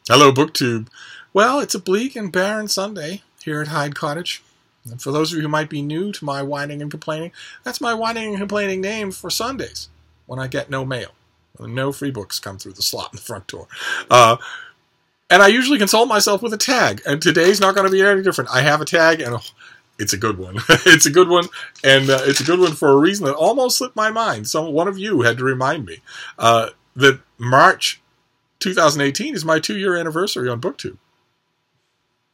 Hello, BookTube. Well, it's a bleak and barren Sunday here at Hyde Cottage. And for those of you who might be new to my whining and complaining, that's my whining and complaining name for Sundays, when I get no mail, when no free books come through the slot in the front door. And I usually consult myself with a tag, and today's not going to be any different. I have a tag, and it's a good one. It's a good one, and it's a good one for a reason that almost slipped my mind. One of you had to remind me that March 2018 is my 2-year anniversary on BookTube.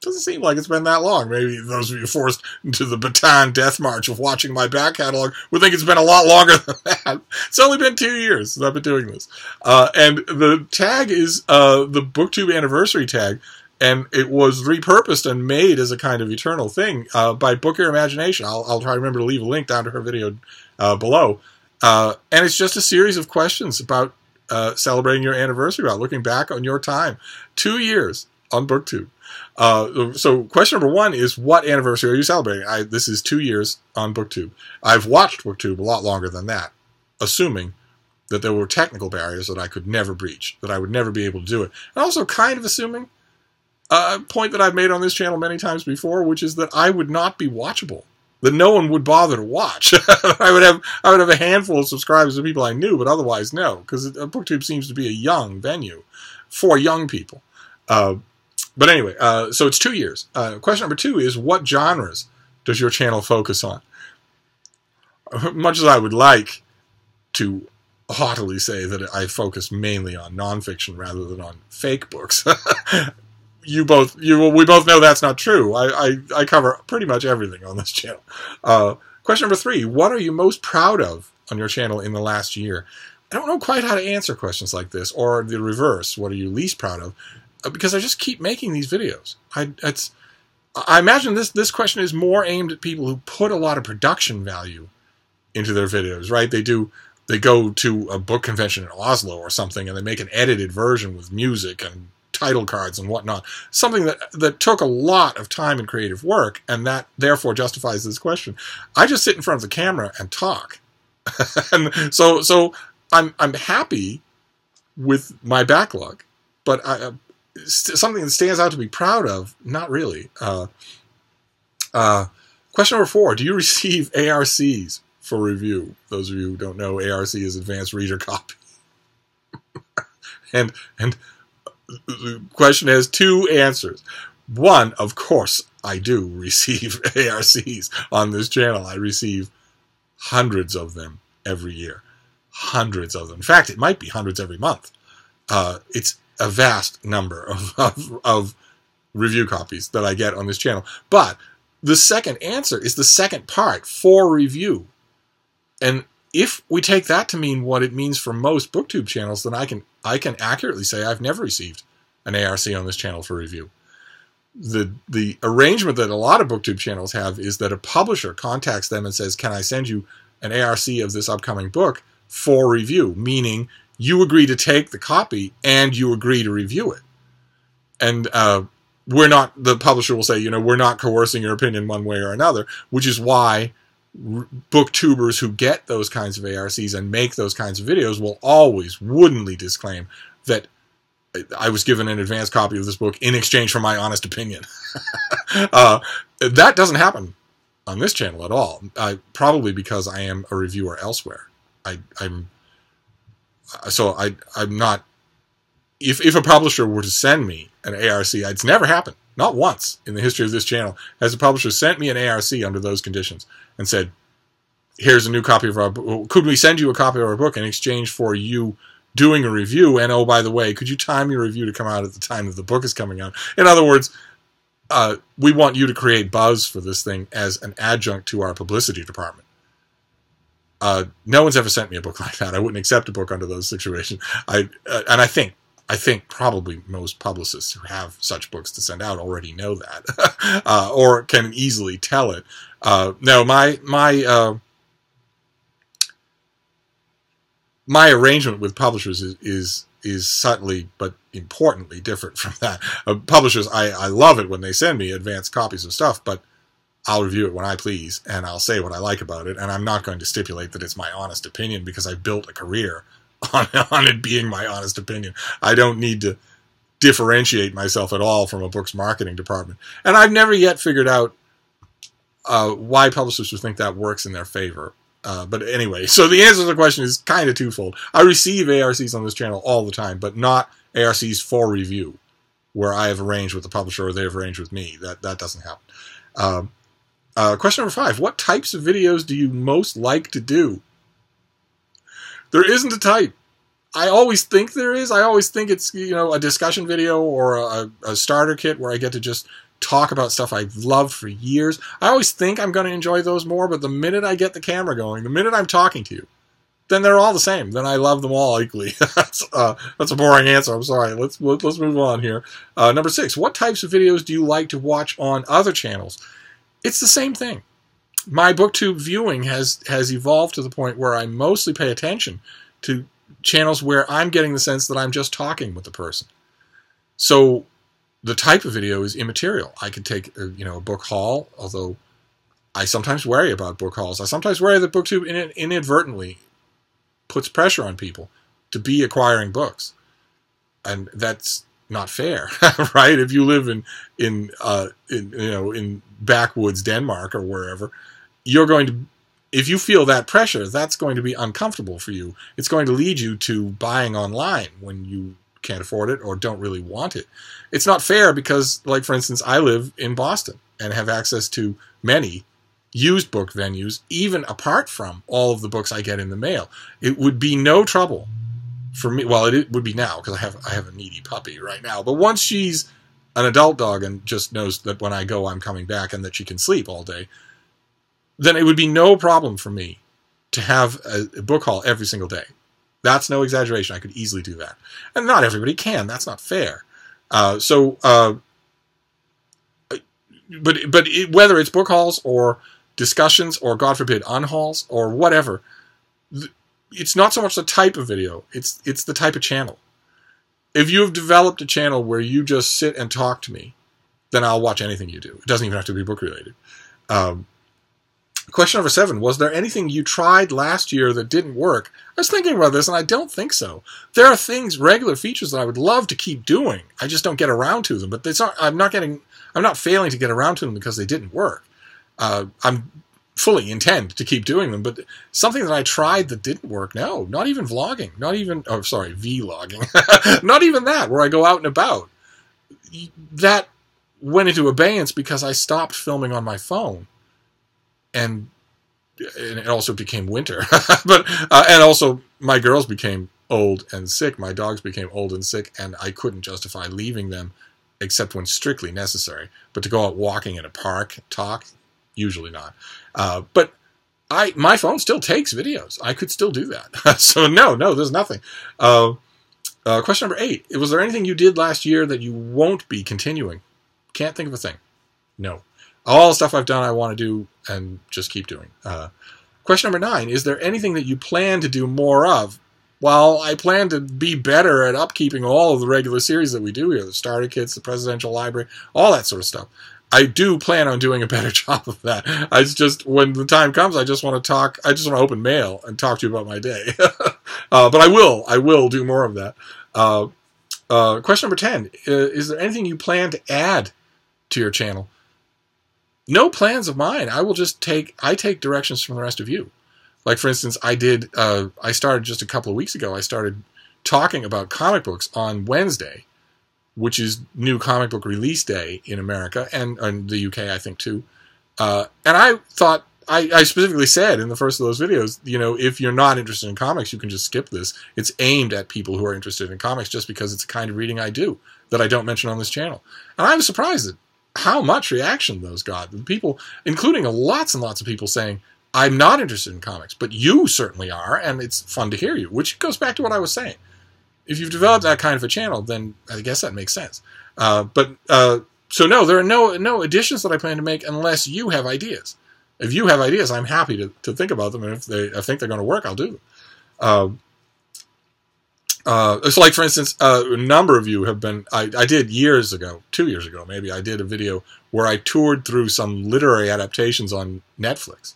Doesn't seem like it's been that long. Maybe those of you forced into the baton death march of watching my back catalog would think it's been a lot longer than that. It's only been 2 years since I've been doing this. And the tag is the BookTube anniversary tag, and it was repurposed and made as a kind of eternal thing by Book Your Imagination. I'll try to remember to leave a link down to her video below. And it's just a series of questions about celebrating your anniversary, about looking back on your time. 2 years on BookTube. So question number 1 is, what anniversary are you celebrating? This is 2 years on BookTube. I've watched BookTube a lot longer than that, assuming that there were technical barriers that I could never breach, that I would never be able to do it. And also kind of assuming a point that I've made on this channel many times before, which is that I would not be watchable, that no one would bother to watch. I would have a handful of subscribers of people I knew, but otherwise no, because BookTube seems to be a young venue for young people. But anyway, so it's 2 years. Question number 2 is, what genres does your channel focus on? Much as I would like to haughtily say that I focus mainly on nonfiction rather than on fake books, we both know that's not true. I cover pretty much everything on this channel. Question number 3, what are you most proud of on your channel in the last year? I don't know quite how to answer questions like this, or the reverse, what are you least proud of? Because I just keep making these videos. I imagine this question is more aimed at people who put a lot of production value into their videos, right? They go to a book convention in Oslo or something, and they make an edited version with music and title cards and whatnot. Something that took a lot of time and creative work, and that therefore justifies this question. I just sit in front of the camera and talk. And so I'm happy with my backlog, but something that stands out to be proud of, not really. Question number 4, do you receive ARCs for review? Those of you who don't know, ARC is Advanced Reader Copy. and the question has 2 answers. 1, of course, I do receive ARCs on this channel. I receive hundreds of them every year. Hundreds of them. In fact, it might be hundreds every month. It's a vast number of review copies that I get on this channel. But the second answer is the second part, for review. And if we take that to mean what it means for most BookTube channels, then I can accurately say I've never received an ARC on this channel for review. The arrangement that a lot of BookTube channels have is that a publisher contacts them and says, can I send you an ARC of this upcoming book for review? Meaning, you agree to take the copy and you agree to review it. And the publisher will say, we're not coercing your opinion one way or another, which is why booktubers who get those kinds of ARCs and make those kinds of videos will always woodenly disclaim that I was given an advanced copy of this book in exchange for my honest opinion. That doesn't happen on this channel at all. Probably because I am a reviewer elsewhere. I'm not. If a publisher were to send me an ARC, it's never happened. Not once in the history of this channel has a publisher sent me an ARC under those conditions and said, here's a new copy of our book. Could we send you a copy of our book in exchange for you doing a review? And oh, by the way, could you time your review to come out at the time that the book is coming out? In other words, we want you to create buzz for this thing as an adjunct to our publicity department. No one's ever sent me a book like that. I wouldn't accept a book under those situations. And I think probably most publicists who have such books to send out already know that, or can easily tell it. No, my arrangement with publishers is subtly but importantly different from that. Publishers, I love it when they send me advanced copies of stuff, but I'll review it when I please, and I'll say what I like about it, and I'm not going to stipulate that it's my honest opinion because I built a career on it being my honest opinion. I don't need to differentiate myself at all from a book's marketing department. And I've never yet figured out why publishers would think that works in their favor. But anyway, so the answer to the question is kind of twofold. I receive ARCs on this channel all the time, but not ARCs for review, where I have arranged with the publisher or they have arranged with me. That doesn't happen. Question number 5. What types of videos do you most like to do? There isn't a type. I always think there is. I always think it's, you know, a discussion video or a starter kit where I get to just talk about stuff I've loved for years. I always think I'm going to enjoy those more, but the minute I get the camera going, the minute I'm talking to you, then they're all the same. Then I love them all equally. That's a boring answer. I'm sorry. Let's move on here. Number 6. What types of videos do you like to watch on other channels? It's the same thing. My BookTube viewing has evolved to the point where I mostly pay attention to channels where I'm getting the sense that I'm just talking with the person. So the type of video is immaterial. I could take you know, a book haul, although I sometimes worry about book hauls. I sometimes worry that BookTube inadvertently puts pressure on people to be acquiring books, and that's not fair, right? If you live in backwoods Denmark or wherever, you're going to, if you feel that pressure, that's going to be uncomfortable for you. It's going to lead you to buying online when you can't afford it or don't really want it. It's not fair because, like, for instance, I live in Boston and have access to many used book venues, even apart from all of the books I get in the mail. It would be no trouble for me. Well, it would be now because I have a needy puppy right now. But once she's an adult dog and just knows that when I go, I'm coming back and that she can sleep all day, then it would be no problem for me to have a book haul every single day. That's no exaggeration. I could easily do that. And not everybody can. That's not fair. But whether it's book hauls or discussions or, God forbid, unhauls or whatever, it's not so much the type of video. It's the type of channel. If you have developed a channel where you just sit and talk to me, then I'll watch anything you do. It doesn't even have to be book related. Question number 7. Was there anything you tried last year that didn't work? I was thinking about this, and I don't think so. There are things, regular features that I would love to keep doing. I just don't get around to them. But I'm not failing to get around to them because they didn't work. I'm fully intend to keep doing them. But something that I tried that didn't work, no, not even vlogging. Not even, oh, sorry, vlogging. Not even that, where I go out and about. That went into abeyance because I stopped filming on my phone. And it also became winter. And also my girls became old and sick. My dogs became old and sick, and I couldn't justify leaving them except when strictly necessary. But to go out walking in a park, talk, usually not. But my phone still takes videos. I could still do that. So no, there's nothing. Question number 8. Was there anything you did last year that you won't be continuing? Can't think of a thing. No. All the stuff I've done I want to do and just keep doing. Question number 9. Is there anything that you plan to do more of? Well, I plan to be better at upkeeping all of the regular series that we do here. The starter kits, the presidential library, all that sort of stuff. I do plan on doing a better job of that. I just, when the time comes, I just want to talk. I just want to open mail and talk to you about my day. But I will do more of that. Question number 10. Is there anything you plan to add to your channel? No plans of mine. I take directions from the rest of you. Like, for instance, I started just a couple of weeks ago, I started talking about comic books on Wednesday, which is new comic book release day in America and in the UK, I think, too. And I thought, I specifically said in the first of those videos, you know, if you're not interested in comics, you can just skip this. It's aimed at people who are interested in comics just because it's the kind of reading I do that I don't mention on this channel. And I was surprised at how much reaction those got. People, including lots and lots of people saying, I'm not interested in comics, but you certainly are, and it's fun to hear you, which goes back to what I was saying. If you've developed that kind of a channel, then I guess that makes sense. So no, there are no additions that I plan to make unless you have ideas. If you have ideas, I'm happy to think about them, and if I think they're going to work, I'll do them. It's like, for instance, a number of you have been, I did years ago, 2 years ago maybe, I did a video where I toured through some literary adaptations on Netflix.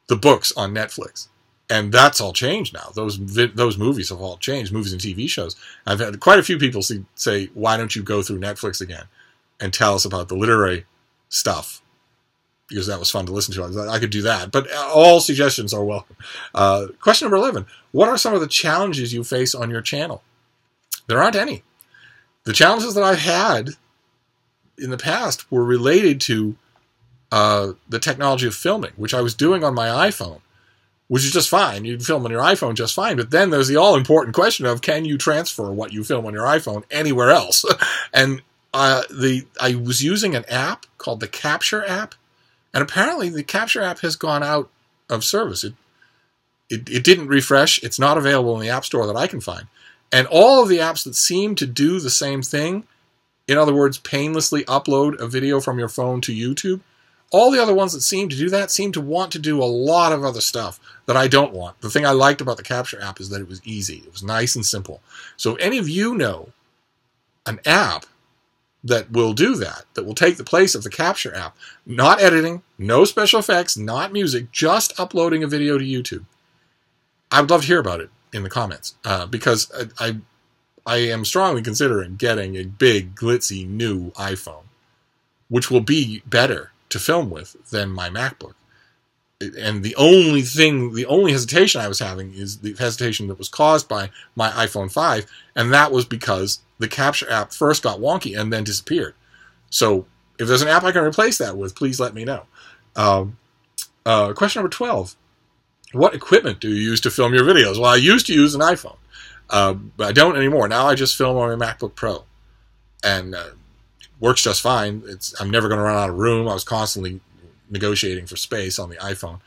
The books on Netflix. And that's all changed now. Those movies have all changed, movies and TV shows. I've had quite a few people say, why don't you go through Netflix again and tell us about the literary stuff? Because that was fun to listen to. I could do that. But all suggestions are welcome. Question number 11. What are some of the challenges you face on your channel? There aren't any. The challenges that I've had in the past were related to the technology of filming, which I was doing on my iPhone, which is just fine. You can film on your iPhone just fine. But then there's the all-important question of, can you transfer what you film on your iPhone anywhere else? And I was using an app called the Capture app. And apparently the Capture app has gone out of service. It didn't refresh. It's not available in the App Store that I can find. And all of the apps that seem to do the same thing, in other words, painlessly upload a video from your phone to YouTube, all the other ones that seem to do that seem to want to do a lot of other stuff that I don't want. The thing I liked about the Capture app is that it was easy. It was nice and simple. So if any of you know an app that will do that, that will take the place of the Capture app, not editing, no special effects, not music, just uploading a video to YouTube, I would love to hear about it in the comments, because I am strongly considering getting a big, glitzy, new iPhone, which will be better to film with than my MacBook. And the only hesitation I was having is the hesitation that was caused by my iPhone 5, and that was because the Capture app first got wonky and then disappeared. So if there's an app I can replace that with, please let me know. Question number 12. What equipment do you use to film your videos? Well, I used to use an iPhone, but I don't anymore. Now I just film on my MacBook Pro, and it works just fine. I'm never going to run out of room. I was constantly negotiating for space on the iPhone,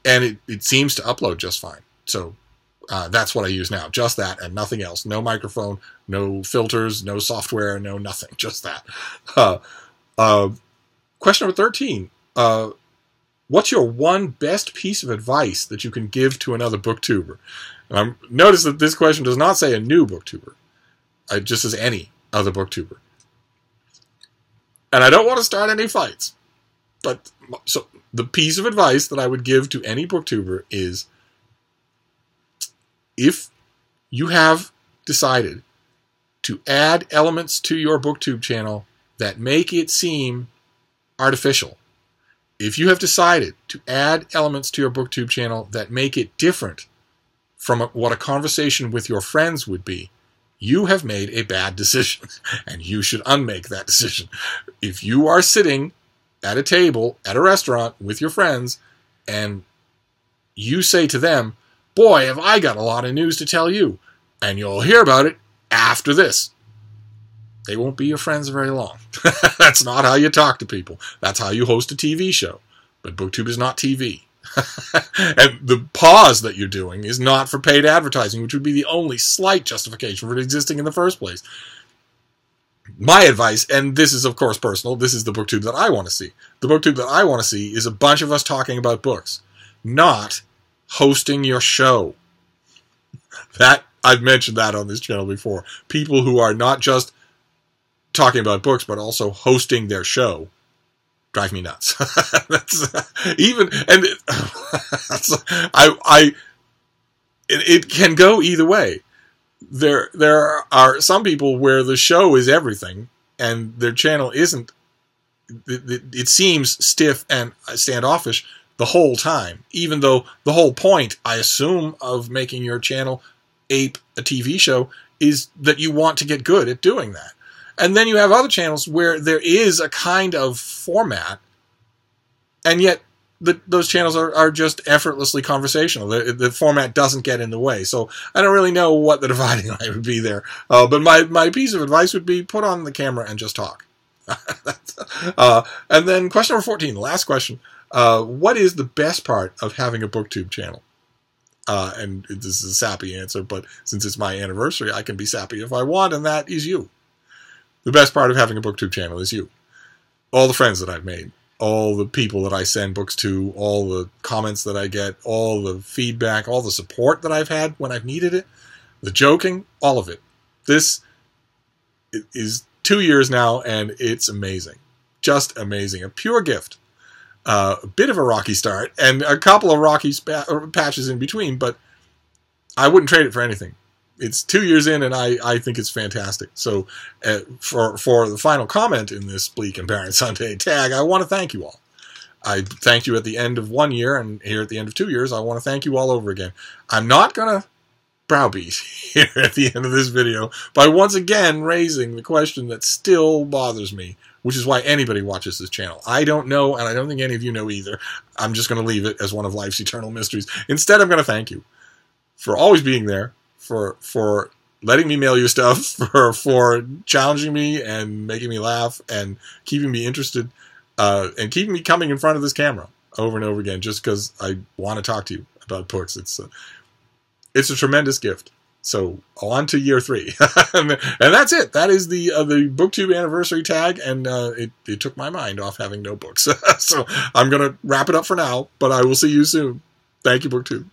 and it seems to upload just fine. So that's what I use now, just that and nothing else. No microphone, no filters, no software, no nothing, just that. Question number 13. What's your one best piece of advice that you can give to another booktuber? And notice that this question does not say a new booktuber. It just says any other booktuber. And I don't want to start any fights. But so the piece of advice that I would give to any booktuber is, if you have decided to add elements to your BookTube channel that make it seem artificial, if you have decided to add elements to your BookTube channel that make it different from what a conversation with your friends would be, you have made a bad decision, and you should unmake that decision. If you are sitting at a table at a restaurant with your friends, and you say to them, boy, have I got a lot of news to tell you, and you'll hear about it after this, they won't be your friends very long. That's not how you talk to people. That's how you host a TV show. But BookTube is not TV. And the pause that you're doing is not for paid advertising, which would be the only slight justification for it existing in the first place. My advice, and this is of course personal, this is the BookTube that I want to see. The BookTube that I want to see is a bunch of us talking about books, not hosting your show. That, I've mentioned that on this channel before. People who are not just talking about books, but also hosting their show, drive me nuts. It can go either way. There are some people where the show is everything, and their channel isn't. It seems stiff and standoffish the whole time, even though the whole point, I assume, of making your channel ape a TV show is that you want to get good at doing that. And then you have other channels where there is a kind of format, and yet those channels are just effortlessly conversational. The format doesn't get in the way. So I don't really know what the dividing line would be there. But my piece of advice would be, put on the camera and just talk. And then question number 14, the last question. What is the best part of having a BookTube channel? And this is a sappy answer, but since it's my anniversary, I can be sappy if I want, and that is you. The best part of having a BookTube channel is you. All the friends that I've made, all the people that I send books to, all the comments that I get, all the feedback, all the support that I've had when I've needed it, the joking, all of it. This is 2 years now, and it's amazing. Just amazing. A pure gift. A bit of a rocky start and a couple of rocky patches in between, but I wouldn't trade it for anything. It's 2 years in, and I think it's fantastic. So for the final comment in this Bleak and Barren Sunday tag, I want to thank you all. I thanked you at the end of 1 year, and here at the end of 2 years, I want to thank you all over again. I'm not going to browbeat here at the end of this video by once again raising the question that still bothers me, which is why anybody watches this channel. I don't know, and I don't think any of you know either. I'm just going to leave it as one of life's eternal mysteries. Instead, I'm going to thank you for always being there, for letting me mail you stuff, for challenging me and making me laugh and keeping me interested, and keeping me coming in front of this camera over and over again just because I want to talk to you about books. It's a tremendous gift. So on to year 3. And that's it. That is the BookTube anniversary tag, and it took my mind off having no books. So I'm going to wrap it up for now, but I will see you soon. Thank you, BookTube.